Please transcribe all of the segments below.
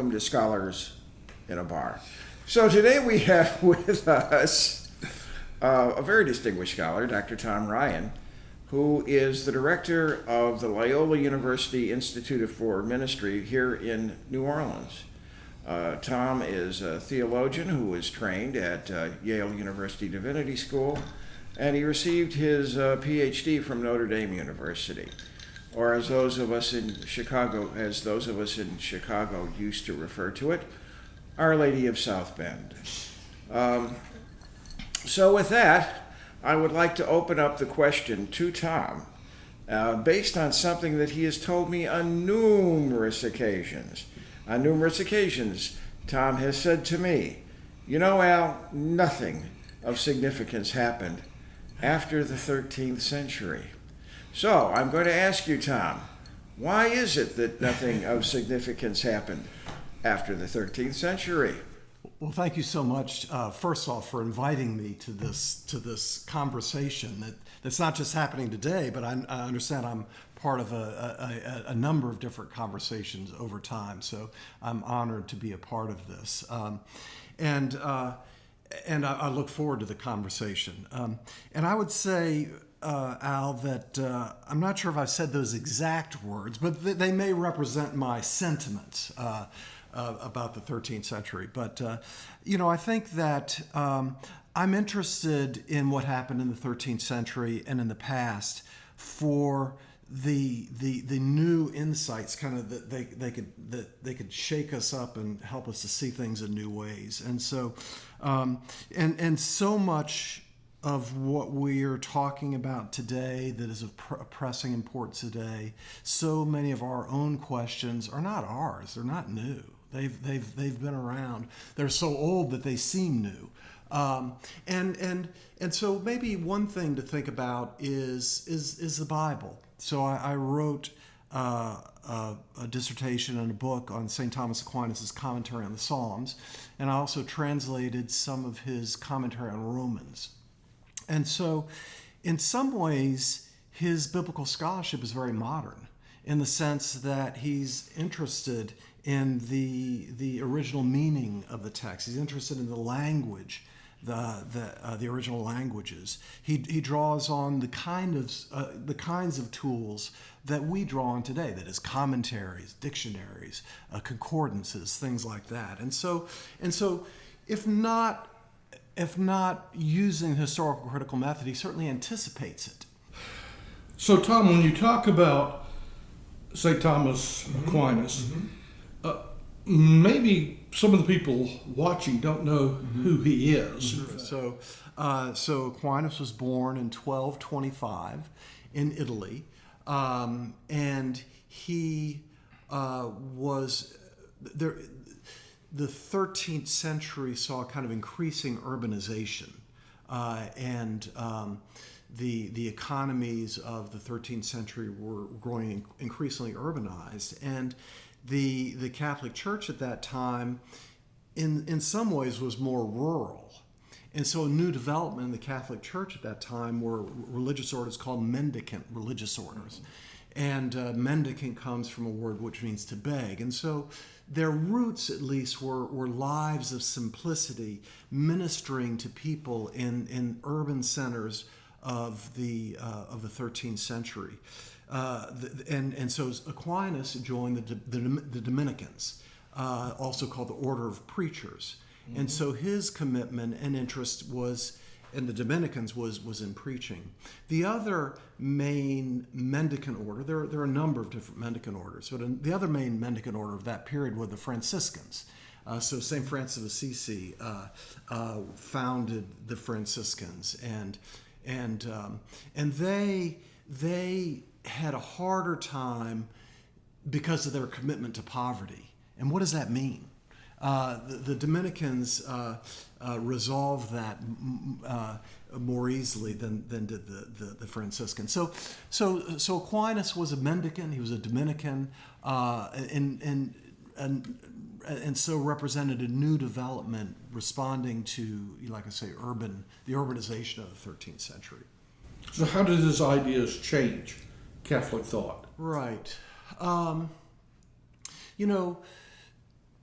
welcome to Scholars in a Bar. So today we have with us a very distinguished scholar, Dr. Tom Ryan, who is the director of the Loyola University Institute for Ministry here in New Orleans. Tom is a theologian who was trained at Yale University Divinity School, and he received his PhD from Notre Dame University, or as those of us in Chicago used to refer to it, Our Lady of South Bend. So with that, I would like to open up the question to Tom, based on something that he has told me on numerous occasions. On numerous occasions, Tom has said to me, "You know, Al, nothing of significance happened after the 13th century." So I'm going to ask you, Tom, why is it that nothing of significance happened after the 13th century? Well, thank you so much, first off, for inviting me to this conversation that's not just happening today, but I understand I'm part of a number of different conversations over time. So I'm honored to be a part of this, and I look forward to the conversation. And I would say, Al, that I'm not sure if I've said those exact words, but they may represent my sentiments about the 13th century. But, I think that I'm interested in what happened in the 13th century and in the past for the new insights, kind of that they could shake us up and help us to see things in new ways. And so, and so much of what we're talking about today that is of pressing importance today, so many of our own questions are not ours. They're not new. They've been around. They're so old that they seem new. And so maybe one thing to think about is the Bible. So I wrote a dissertation and a book on St. Thomas Aquinas' commentary on the Psalms, and I also translated some of his commentary on Romans. And so in some ways, his biblical scholarship is very modern in the sense that he's interested in the original meaning of the text. He's interested in the language, the original languages. He draws on the kinds of tools that we draw on today, that is commentaries, dictionaries, concordances, things like that. And so if not using the historical critical method, he certainly anticipates it. So Tom, when you talk about St. Thomas Aquinas, maybe some of the people watching don't know who he is. So Aquinas was born in 1225 in Italy, and he was there. The 13th century saw kind of increasing urbanization, and the economies of the 13th century were growing increasingly urbanized, and the Catholic Church at that time, in some ways, was more rural. And so a new development in the Catholic Church at that time were religious orders called Mendicant religious orders. And mendicant comes from a word which means to beg. And so their roots, at least, were lives of simplicity, ministering to people in urban centers of the 13th century. And so Aquinas joined the Dominicans, also called the Order of Preachers. And so his commitment and interest in the Dominicans was in preaching. The other main mendicant order, there are a number of different mendicant orders, but the other main mendicant order of that period were the Franciscans. So St. Francis of Assisi founded the Franciscans, and they had a harder time because of their commitment to poverty. And what does that mean? The Dominicans resolved that more easily than did the Franciscans. So Aquinas was a mendicant. He was a Dominican, and so represented a new development responding to, like I say, the urbanization of the 13th century. So how did his ideas change Catholic thought? Right.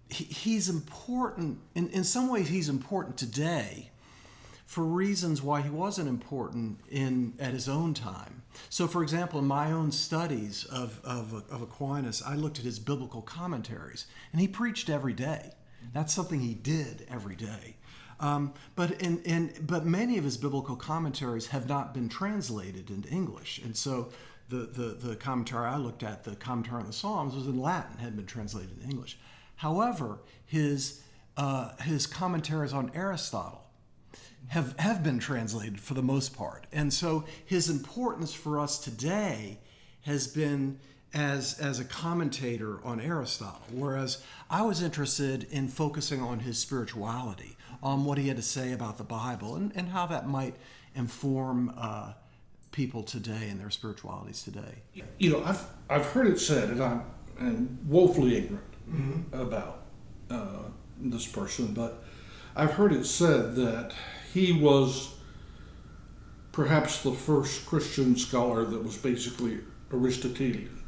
he's important, in some ways he's important today for reasons why he wasn't important at his own time. So, for example, in my own studies of Aquinas, I looked at his biblical commentaries, and he preached every day. That's something he did every day. But many of his biblical commentaries have not been translated into English, and so the commentary I looked at, the commentary on the Psalms, was in Latin, hadn't been translated into English. However, his commentaries on Aristotle have been translated for the most part. And so his importance for us today has been as a commentator on Aristotle, whereas I was interested in focusing on his spirituality, on what he had to say about the Bible, and how that might inform people today and their spiritualities today. You know, I've heard it said, and I'm woefully ignorant about this person, but I've heard it said that he was perhaps the first Christian scholar that was basically Aristotelian,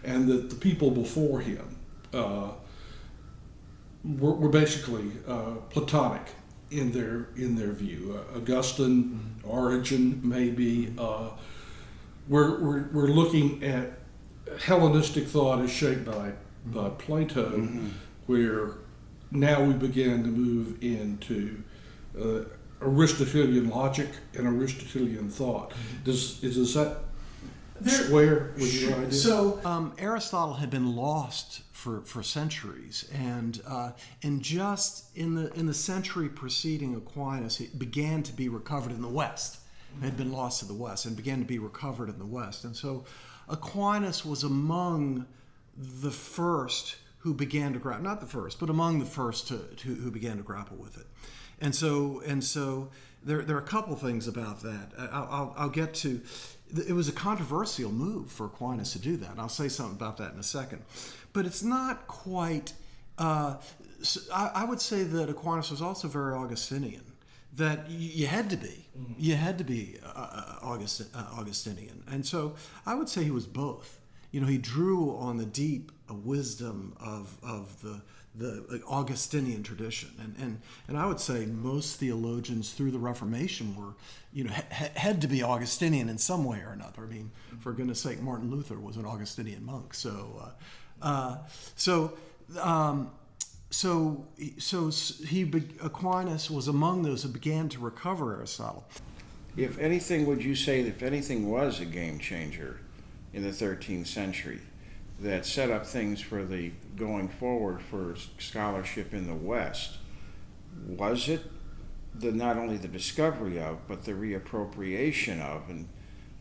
and that the people before him were basically Platonic in their view. Augustine, Origen, maybe. We're looking at Hellenistic thought as shaped by Plato, where now we began to move into Aristotelian logic and Aristotelian thought. Does that square with your idea? So Aristotle had been lost for centuries, and just in the century preceding Aquinas, it began to be recovered in the West. It had been lost to the West and began to be recovered in the West. And so Aquinas was among the first who began to grapple, not the first, but among the first who began to grapple with it. And so there are a couple things about that. I'll get to. It was a controversial move for Aquinas to do that, and I'll say something about that in a second. But it's not quite. I would say that Aquinas was also very Augustinian. That you had to be. You had to be Augustinian, and so I would say he was both. You know, he drew on the deep wisdom of the Augustinian tradition, and I would say most theologians through the Reformation were, had to be Augustinian in some way or another. I mean, for goodness sake, Martin Luther was an Augustinian monk. Aquinas was among those who began to recover Aristotle. If anything, would you say that if anything was a game changer in the 13th century that set up things for the going forward for scholarship in the West, was it not only the discovery of, but the reappropriation of, and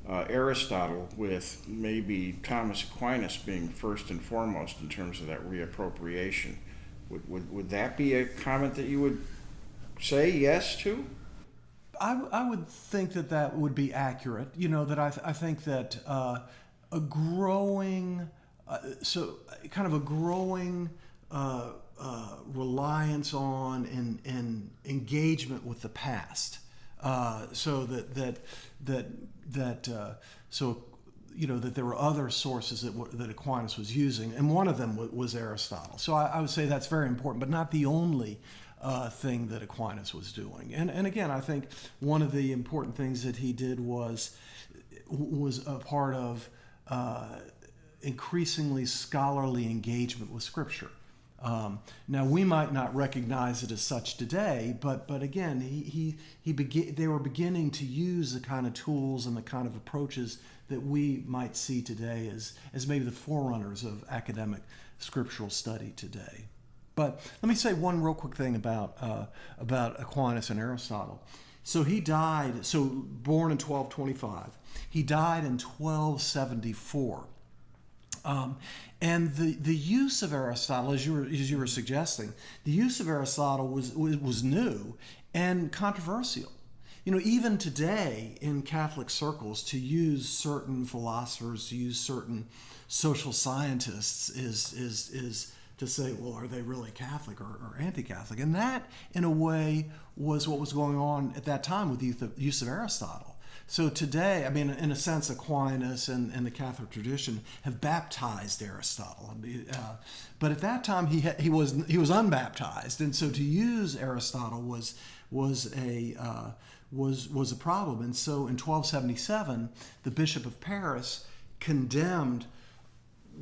Aristotle, with maybe Thomas Aquinas being first and foremost in terms of that reappropriation? Would that be a comment that you would say yes to? I would think that would be accurate. That I think that a growing reliance on and engagement with the past, so that there were other sources that Aquinas was using, and one of them was Aristotle. So I would say that's very important, but not the only thing that Aquinas was doing. And again, I think one of the important things that he did was a part of increasingly scholarly engagement with Scripture. Now, we might not recognize it as such today, but again, they were beginning to use the kind of tools and the kind of approaches that we might see today as maybe the forerunners of academic scriptural study today. But let me say one real quick thing about Aquinas and Aristotle. So he died, born in 1225. He died in 1274. And the use of Aristotle, as you were suggesting, the use of Aristotle was new and controversial. Even today in Catholic circles, to use certain philosophers, to use certain social scientists is to say, well, are they really Catholic or anti-Catholic? And that, in a way, was what was going on at that time with the use of Aristotle. So today, I mean, in a sense, Aquinas and the Catholic tradition have baptized Aristotle. But at that time, he was unbaptized, and so to use Aristotle was a problem. And so in 1277, the Bishop of Paris condemned,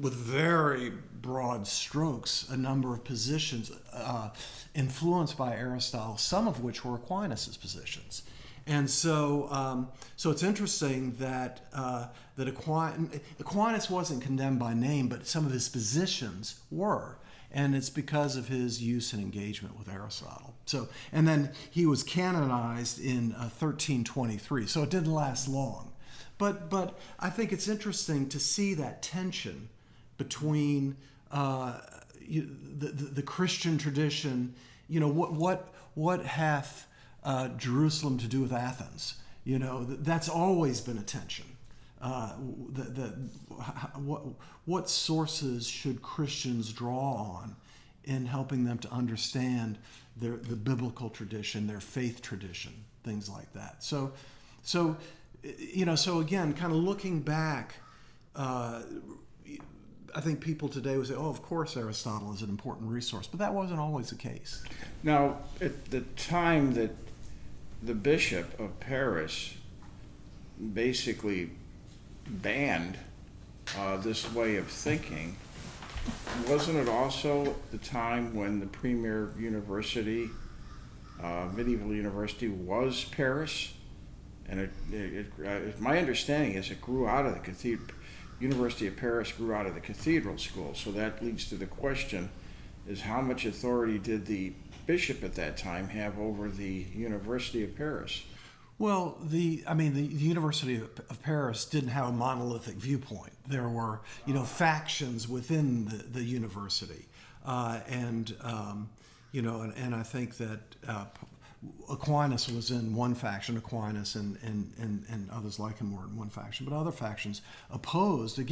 with very broad strokes, a number of positions influenced by Aristotle, some of which were Aquinas' positions. And so, so it's interesting that Aquinas wasn't condemned by name, but some of his positions were, and it's because of his use and engagement with Aristotle. So, and then he was canonized in 1323. So it didn't last long, but I think it's interesting to see that tension between the Christian tradition. You know, what hath Jerusalem to do with Athens? You know, that's always been a tension. What sources should Christians draw on in helping them to understand the biblical tradition, their faith tradition, things like that? So you know, so again, kind of looking back, I think people today would say, oh, of course Aristotle is an important resource, but that wasn't always the case. Now, at the time that the Bishop of Paris basically banned this way of thinking, wasn't it also the time when the premier university, medieval university, was Paris? And my understanding is it grew out of the cathedral. University of Paris grew out of the cathedral school, so that leads to the question: is how much authority did the bishop at that time have over the University of Paris? Well, the University of Paris didn't have a monolithic viewpoint. There were, you know, factions within the university, and I think that Aquinas was in one faction. Aquinas and others like him were in one faction, but other factions opposed the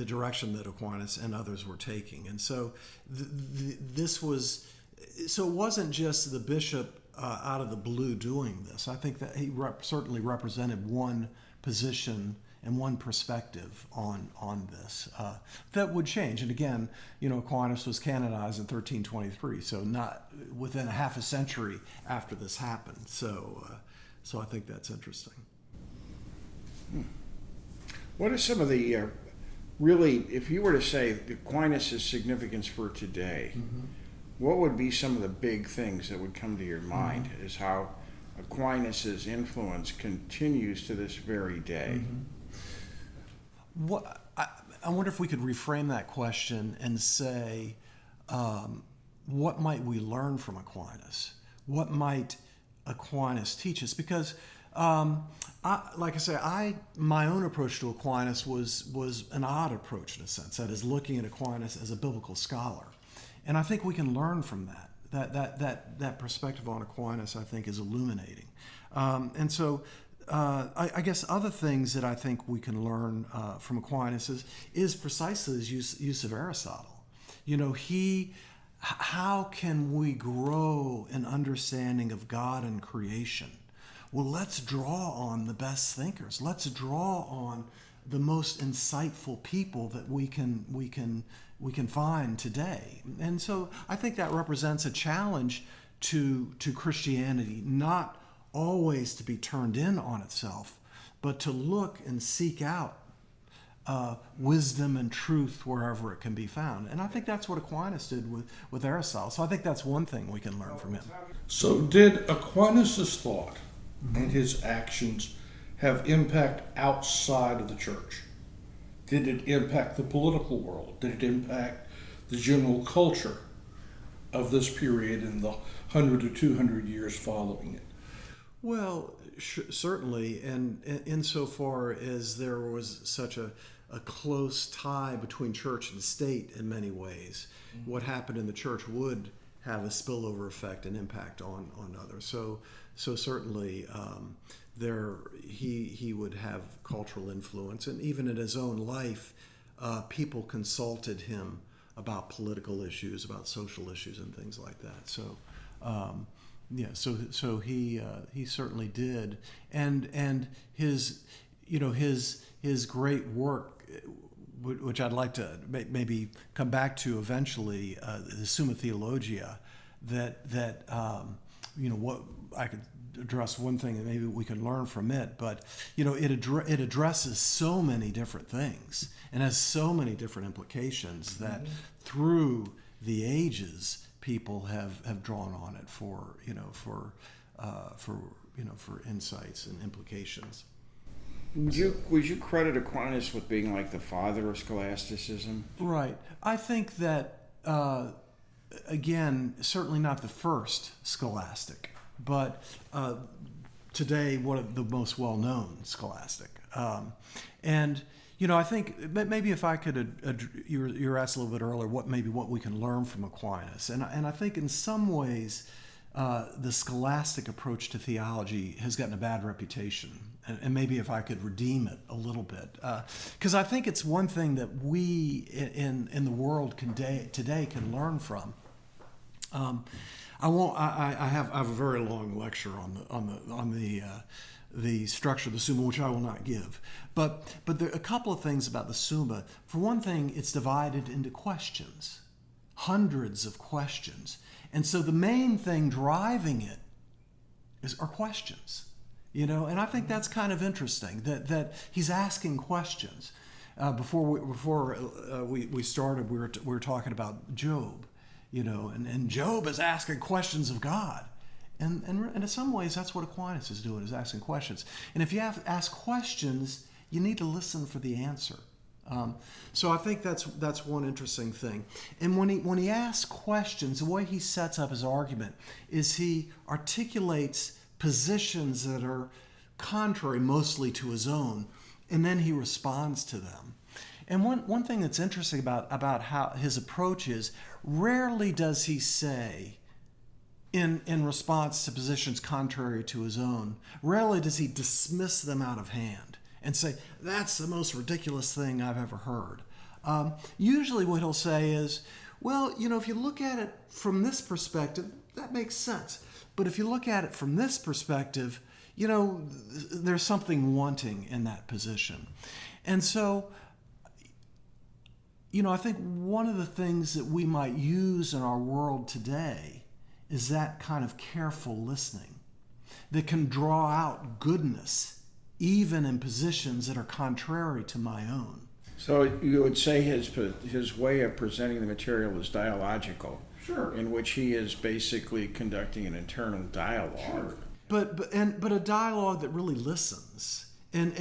direction that Aquinas and others were taking. And so this was, so it wasn't just the bishop out of the blue doing this. I think that he certainly represented one position and one perspective on this that would change. And again, you know, Aquinas was canonized in 1323, so not within a half a century after this happened. So I think that's interesting. What are some of the really, if you were to say Aquinas' significance for today, what would be some of the big things that would come to your mind as how Aquinas' influence continues to this very day? What I wonder if we could reframe that question and say, what might we learn from Aquinas? What might Aquinas teach us? Because, my own approach to Aquinas was an odd approach in a sense. That is, looking at Aquinas as a biblical scholar, and I think we can learn from that. That perspective on Aquinas, I think, is illuminating, and so. I guess other things that I think we can learn from Aquinas is precisely his use of Aristotle. You know, how can we grow an understanding of God and creation? Well, let's draw on the best thinkers. Let's draw on the most insightful people that we can find today. And so I think that represents a challenge to Christianity, not always to be turned in on itself, but to look and seek out wisdom and truth wherever it can be found. And I think that's what Aquinas did with Aristotle. So I think that's one thing we can learn from him. So did Aquinas' thought and his actions have impact outside of the church? Did it impact the political world? Did it impact the general culture of this period in the 100 to 200 years following it? Well, certainly, and insofar as there was such a close tie between church and state in many ways, what happened in the church would have a spillover effect and impact on others. So certainly he would have cultural influence, and even in his own life, people consulted him about political issues, about social issues, and things like that. So. Yeah, so he certainly did, and his his great work, which I'd like to maybe come back to eventually, the Summa Theologia, that what I could address one thing that maybe we can learn from it, but it addresses so many different things and has so many different implications that through the ages people have drawn on it for insights and implications. Would you credit Aquinas with being like the father of scholasticism? Right. I think that again, certainly not the first scholastic, but today one of the most well-known scholastic. And I think maybe if I could, you were asked a little bit earlier what we can learn from Aquinas, and I think in some ways the scholastic approach to theology has gotten a bad reputation, and maybe if I could redeem it a little bit, because I think it's one thing that we in the world today can learn from. I have a very long lecture on the structure of the Summa, which I will not give. But there are a couple of things about the Summa. For one thing, it's divided into questions, hundreds of questions. And so the main thing driving it are questions, and I think that's kind of interesting that he's asking questions. Before we started, we were talking about Job, and Job is asking questions of God. And in some ways, that's what Aquinas is doing, is asking questions. And if you ask questions, you need to listen for the answer. So I think that's one interesting thing. And when he asks questions, the way he sets up his argument is he articulates positions that are contrary mostly to his own, and then he responds to them. And one thing that's interesting about how his approach is, rarely does he say, in response to positions contrary to his own, rarely does he dismiss them out of hand and say, that's the most ridiculous thing I've ever heard. Usually what he'll say is, well, if you look at it from this perspective, that makes sense. But if you look at it from this perspective, there's something wanting in that position. And so, I think one of the things that we might use in our world today is that kind of careful listening that can draw out goodness even in positions that are contrary to my own. So you would say his way of presenting the material is dialogical. Sure. In which he is basically conducting an internal dialogue. Sure. But a dialogue that really listens and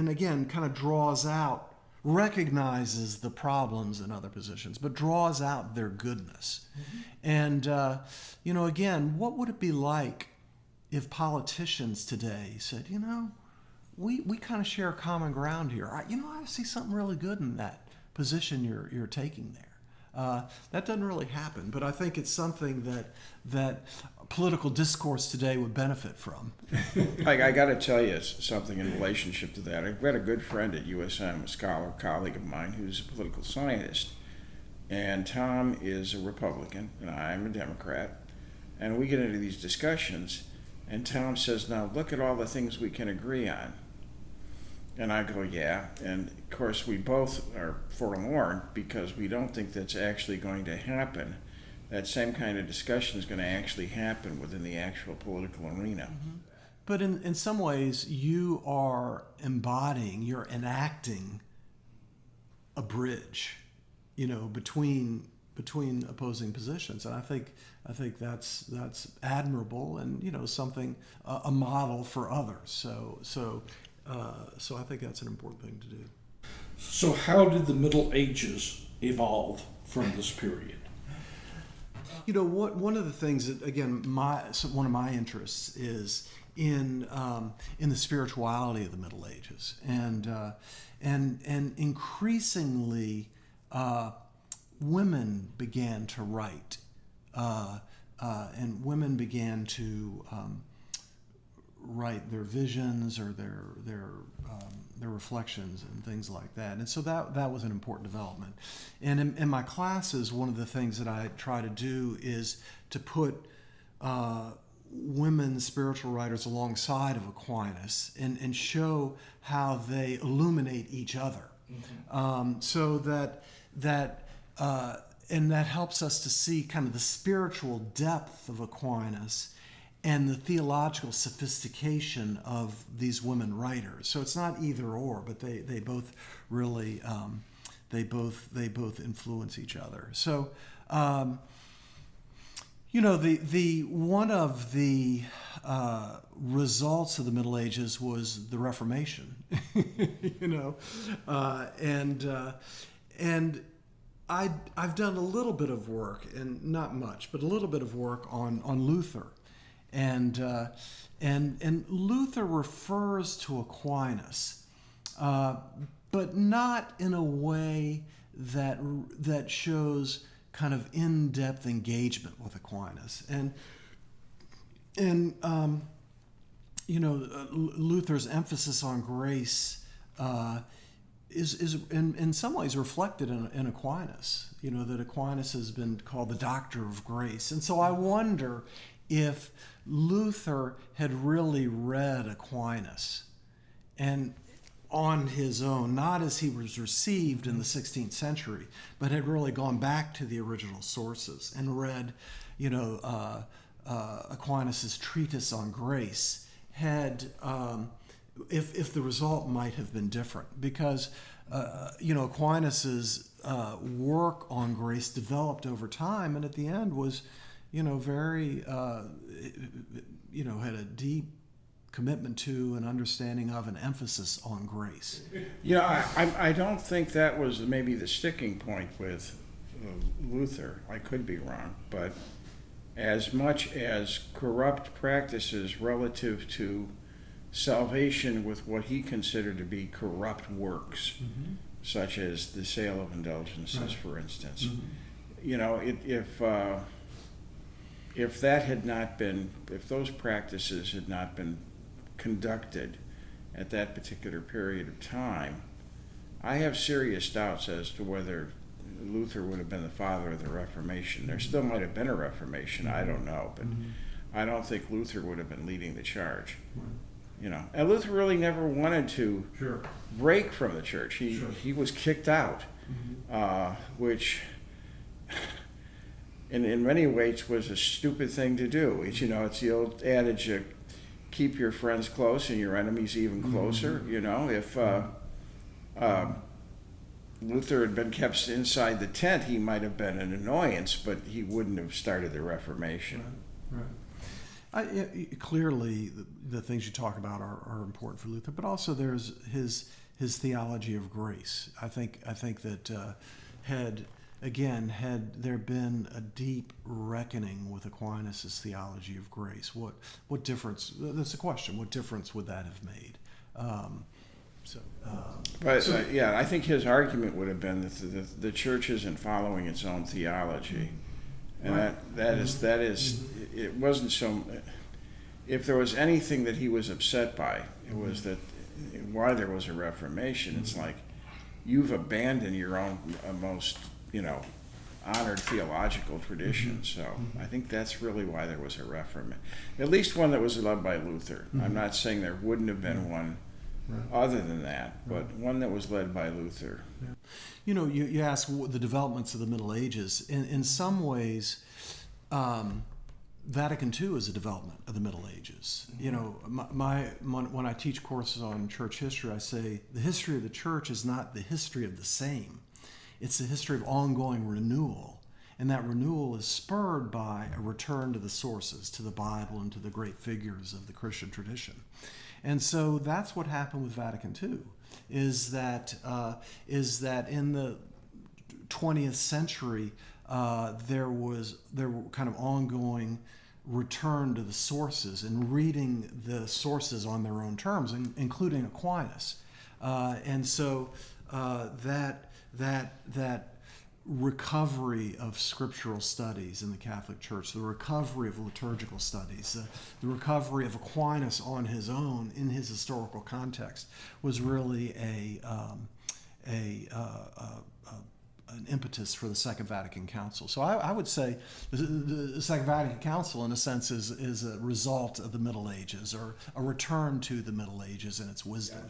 again kind of draws out, recognizes the problems in other positions, but draws out their goodness. And again, what would it be like if politicians today said, we kind of share common ground here. I see something really good in that position you're taking there. That doesn't really happen, but I think it's something that political discourse today would benefit from. I got to tell you something in relationship to that. I've got a good friend at USM, a scholar, colleague of mine, who's a political scientist, and Tom is a Republican, and I'm a Democrat, and we get into these discussions, and Tom says, now look at all the things we can agree on. And I go, yeah. And of course, we both are forlorn because we don't think that's actually going to happen. That same kind of discussion is going to actually happen within the actual political arena. Mm-hmm. But in some ways, you're enacting a bridge, between opposing positions. And I think that's admirable and something, a model for others. So I think that's an important thing to do. So how did the Middle Ages evolve from this period? One of the things that, again, one of my interests is in the spirituality of the Middle Ages, and increasingly women began to write, and women began to write their visions or their reflections and things like that. And so that was an important development. And in my classes, one of the things that I try to do is to put women spiritual writers alongside of Aquinas and show how they illuminate each other. So and that helps us to see kind of the spiritual depth of Aquinas and the theological sophistication of these women writers. So it's not either or, but they both really they both influence each other. So the one of the results of the Middle Ages was the Reformation. And I've done a little bit of work, and not much, but a little bit of work on Luther, and Luther refers to Aquinas, but not in a way that shows kind of in-depth engagement with Aquinas, Luther's emphasis on grace is in some ways reflected in Aquinas. That Aquinas has been called the doctor of grace. And so I wonder if Luther had really read Aquinas and on his own, not as he was received in the 16th century, but had really gone back to the original sources and read, Aquinas' treatise on grace, had if the result might have been different, because Aquinas' work on grace developed over time, and at the end was, very, had a deep commitment to an understanding of an emphasis on grace. I don't think that was maybe the sticking point with Luther. I could be wrong, but as much as corrupt practices relative to salvation with what he considered to be corrupt works, such as the sale of indulgences, for instance. If that had not been, if those practices had not been conducted at that particular period of time, I have serious doubts as to whether Luther would have been the father of the Reformation. There still might have been a Reformation, I don't know, but I don't think Luther would have been leading the charge. And Luther really never wanted to break from the church. He was kicked out, which in many ways was a stupid thing to do. It's the old adage, keep your friends close and your enemies even closer. If Luther had been kept inside the tent, he might have been an annoyance, but he wouldn't have started the Reformation. Right. Clearly, the things you talk about are important for Luther, but also there's his theology of grace. I think that had there been a deep reckoning with Aquinas' theology of grace, what difference? That's the question. What difference would that have made? I think his argument would have been that the church isn't following its own theology. And that is it wasn't so. If there was anything that he was upset by, it was that why there was a Reformation. It's like you've abandoned your own most honored theological tradition. So I think that's really why there was a Reformation, at least one that was led by Luther. I'm not saying there wouldn't have been one other than that, but one that was led by Luther. You ask the developments of the Middle Ages. In some ways, Vatican II is a development of the Middle Ages. When I teach courses on church history, I say the history of the church is not the history of the same. It's the history of ongoing renewal. And that renewal is spurred by a return to the sources, to the Bible, and to the great figures of the Christian tradition. And so that's what happened with Vatican II, is that in the 20th century, there were kind of ongoing return to the sources and reading the sources on their own terms, including Aquinas. And so that recovery of scriptural studies in the Catholic Church, the recovery of liturgical studies, the recovery of Aquinas on his own in his historical context was really a an impetus for the Second Vatican Council. So I would say the Second Vatican Council, in a sense, is a result of the Middle Ages, or a return to the Middle Ages and its wisdom.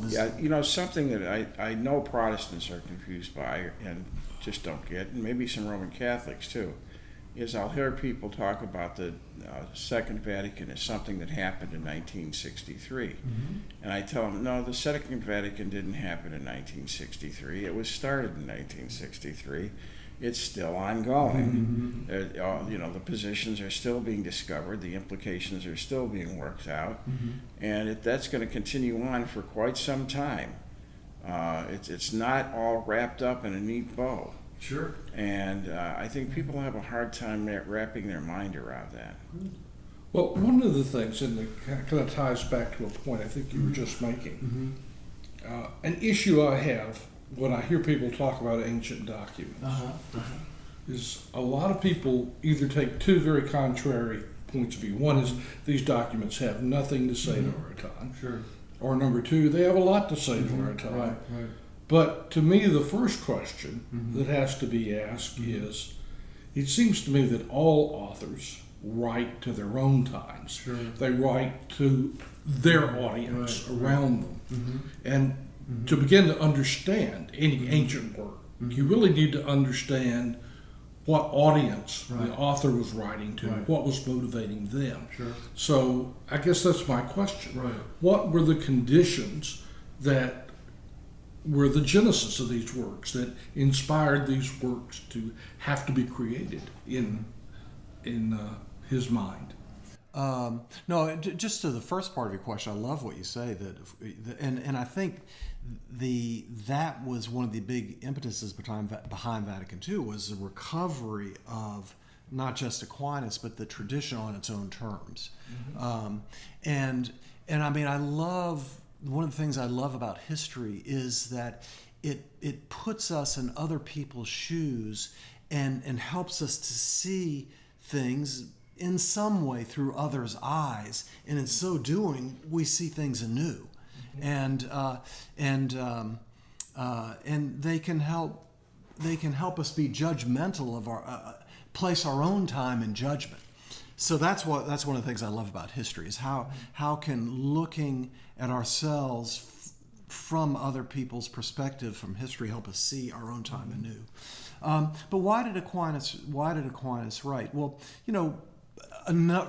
Yeah, something that I know Protestants are confused by and just don't get, and maybe some Roman Catholics too, is I'll hear people talk about the Second Vatican as something that happened in 1963. Mm-hmm. And I tell them, no, the Second Vatican didn't happen in 1963. It was started in 1963. It's still ongoing. Mm-hmm. The positions are still being discovered. The implications are still being worked out. Mm-hmm. And that's going to continue on for quite some time. It's not all wrapped up in a neat bow. Sure. And I think people have a hard time wrapping their mind around that. Well, one of the things, and it kind of ties back to a point I think you were just making, an issue I have when I hear people talk about ancient documents is a lot of people either take two very contrary points of view. One is these documents have nothing to say to our time. Sure. Or number two, they have a lot to say to our time. Right. But to me, the first question that has to be asked is, it seems to me that all authors write to their own times. Sure. They write to their audience around them. And to begin to understand any ancient work, you really need to understand what audience the author was writing to, what was motivating them. Sure. So I guess that's my question. Right. What were the conditions that were the genesis of these works, that inspired these works to have to be created in his mind? No, just to the first part of your question, I love what you say, and I think that was one of the big impetuses behind Vatican II, was the recovery of not just Aquinas but the tradition on its own terms. And I mean, I love. One of the things I love about history is that it puts us in other people's shoes and helps us to see things in some way through others' eyes, and in so doing, we see things anew, and they can help us be judgmental of our place our own time in judgment. So that's one of the things I love about history, is how can looking at ourselves from other people's perspective from history help us see our own time anew. But why did Aquinas write? Well,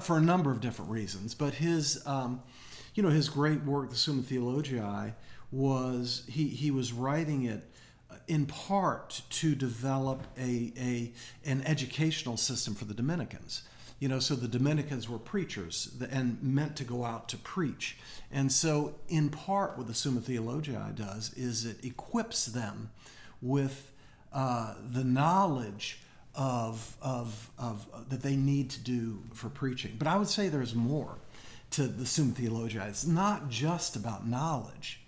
for a number of different reasons. But his great work, the Summa Theologiae, was he was writing it in part to develop an educational system for the Dominicans. So the Dominicans were preachers and meant to go out to preach. And so in part what the Summa Theologiae does is it equips them with the knowledge of that they need to do for preaching. But I would say there's more to the Summa Theologiae. It's not just about knowledge.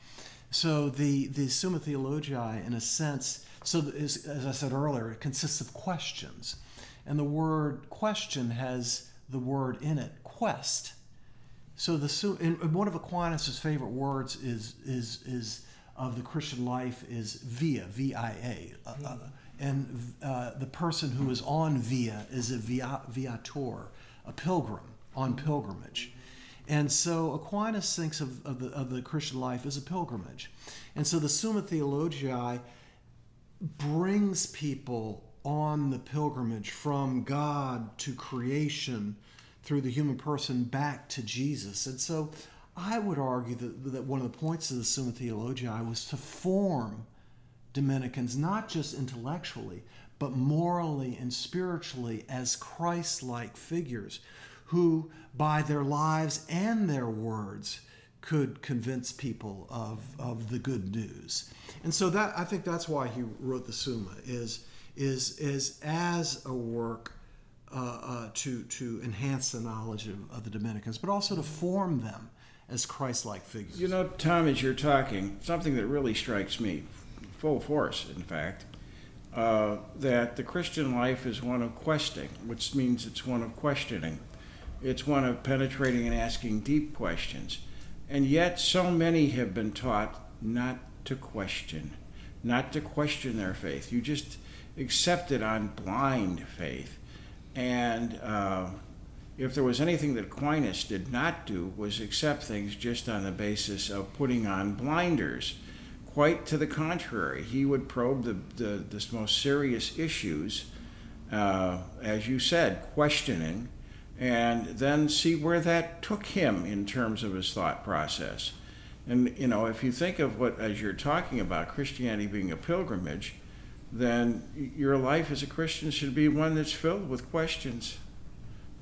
So the Summa Theologiae, in a sense, as I said earlier, it consists of questions. And the word question has the word in it, quest. So and one of Aquinas' favorite words is of the Christian life is via, V-I-A. And the person who is on via is a viator, a pilgrim on pilgrimage. And so Aquinas thinks of the Christian life as a pilgrimage. And so the Summa Theologiae brings people on the pilgrimage from God to creation through the human person back to Jesus. And so I would argue that one of the points of the Summa Theologiae was to form Dominicans not just intellectually, but morally and spiritually as Christ-like figures who, by their lives and their words, could convince people of the good news. And so I think that's why he wrote the Summa, is as a work to enhance the knowledge of the Dominicans, but also to form them as Christ-like figures. Tom, as you're talking, something that really strikes me, full force, in fact, that the Christian life is one of questing, which means it's one of questioning. It's one of penetrating and asking deep questions. And yet so many have been taught not to question, not to question their faith. You just accept it on blind faith. And if there was anything that Aquinas did not do, was accept things just on the basis of putting on blinders. Quite to the contrary, he would probe the most serious issues, as you said, questioning, and then see where that took him in terms of his thought process. And, if you think of what, as you're talking about, Christianity being a pilgrimage, then your life as a Christian should be one that's filled with questions,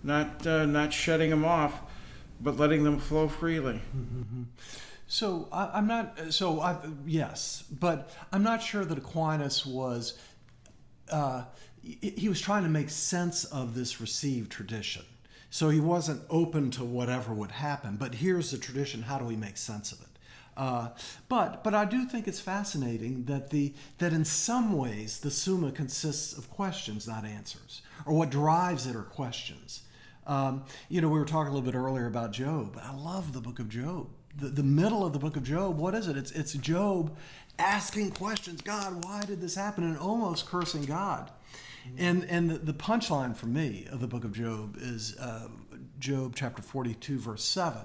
not shutting them off, but letting them flow freely. Mm-hmm. So I'm not. Yes, but I'm not sure that Aquinas was. He was trying to make sense of this received tradition. So he wasn't open to whatever would happen. But here's the tradition. How do we make sense of it? But I do think it's fascinating that in some ways the Summa consists of questions, not answers, or what drives it are questions. We were talking a little bit earlier about Job, but I love the book of Job. The middle of the book of Job, what is it? It's Job asking questions. God, why did this happen? And almost cursing God. And the punchline for me of the book of Job is Job chapter 42, verse 7,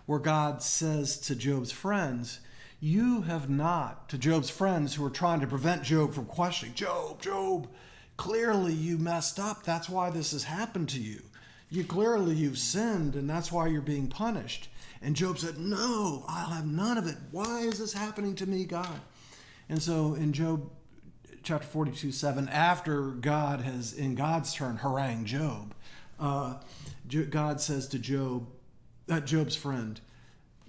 where God says to Job's friends, you have not, to Job's friends who are trying to prevent Job from questioning, Job, clearly you messed up. That's why this has happened to you. You've sinned, and that's why you're being punished. And Job said, no, I'll have none of it. Why is this happening to me, God? And so in Job chapter 42, 7, after God has, in God's turn, harangued Job, God says to Job, Job's friend,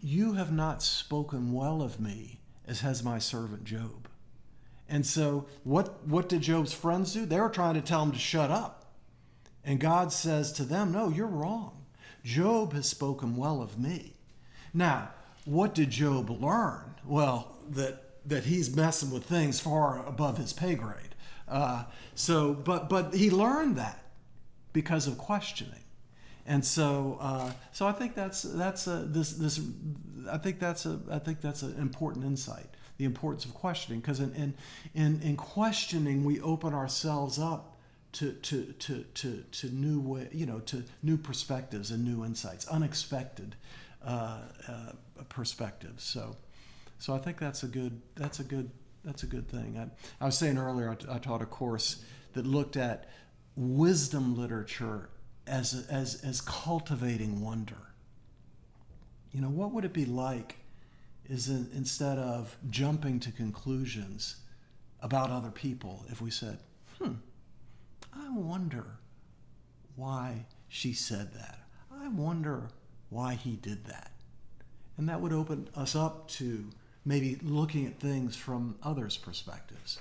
you have not spoken well of me as has my servant Job. And so what did Job's friends do? They were trying to tell him to shut up. And God says to them, no, you're wrong. Job has spoken well of me. Now, what did Job learn? Well, that he's messing with things far above his pay grade. But he learned that because of questioning. And so I think that's an important insight, the importance of questioning, because in questioning we open ourselves up to new perspectives and new insights, unexpected perspectives. So I think that's a good thing. I was saying earlier I taught a course that looked at wisdom literature as cultivating wonder. What would it be like instead of jumping to conclusions about other people, if we said, I wonder why she said that. I wonder why he did that. And that would open us up to maybe looking at things from others' perspectives.